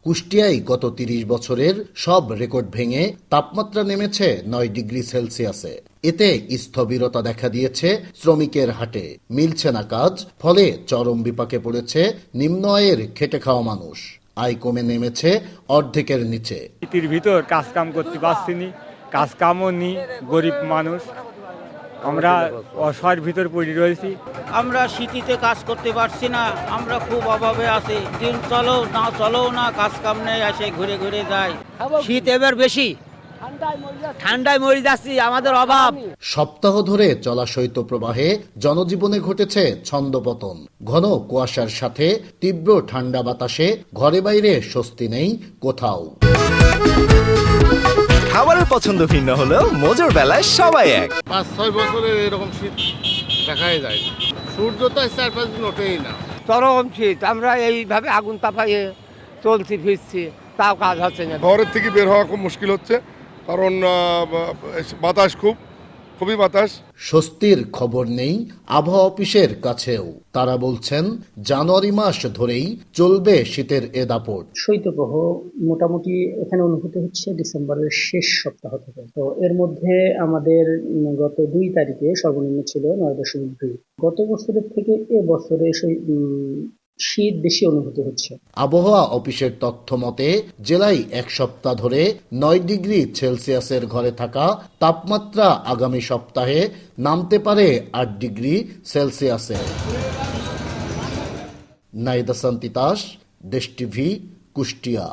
কুষ্টিয়ায় গত ৩০ বছরের সব রেকর্ড ভেঙে তাপমাত্রা নেমেছে ৯ ডিগ্রি সেলসিয়াসে। এতে স্থবিরতা দেখা দিয়েছে শ্রমিকের হাটে, মিলছে না কাজ, ফলে চরম বিপাকে পড়েছে নিম্ন আয়ের খেটে খাওয়া মানুষ। আয় কমে নেমেছে অর্ধেকের নিচে। শীতের ভিতর কাজ কাম করতে পারছি নি, কাজ কামও নি, গরিব মানুষ আমরা অসহায়ের ভিতর পড়ে রয়েছি। আমরা শীতিতে কাজ করতে পারছি না, আমরা খুব অভাবে আছি। দিন চলো না, কাজ কাম নেই, এসে ঘুরে ঘুরে যায়। শীত এবার বেশি, ঠান্ডায় মরে যাচ্ছি, আমাদের অভাব। সপ্তাহ ধরে চলা শৈত্যপ্রবাহে জনজীবনে ঘটেছে ছন্দপতন। ঘন কুয়াশার সাথে তীব্র ঠান্ডা বাতাসে ঘরে বাইরে স্বস্তি নেই কোথাও। খাবারের পছন্দ ভিন্ন হলেও মজুর বেলায় সবাই এক। ৫-৬ বছরে এরকম শীত দেখাই যায়। সূর্য তো ৪-৫ দিন ওঠেই না। চরম শীত, আমরা এইভাবে আগুন তাপাইয়ে চলছি ফিরছি, তাও কাজ হচ্ছে না। ঘরের থেকে বের হওয়া খুব মুশকিল হচ্ছে, কারণ বাতাস খুবই বাতাস। স্বস্তির খবর নেই আবহাওয়া অফিসের কাছেও। তারা বলছেন জানুয়ারি মাস ধরেই চলবে শীতের এ দাপট। শৈত্যপ্রবাহ মোটামুটি এখানে অনুভূত হচ্ছে ডিসেম্বরের শেষ সপ্তাহ থেকে। তো এর মধ্যে আমাদের গত ২ তারিখে সর্বনিম্ন ছিল ৯.২। গত বছরের থেকে এ বছরে শীত বেশি অনুভূত হচ্ছে। আবহাওয়া অফিসের তথ্য মতে জেলায় এক সপ্তাহ ধরে ৯ ডিগ্রি সেলসিয়াসের ঘরে থাকা তাপমাত্রা আগামী সপ্তাহে নামতে পারে ৮ ডিগ্রি সেলসিয়াসে। নাইদা সান্তিতাস, দেশ টিভি, কুষ্টিয়া।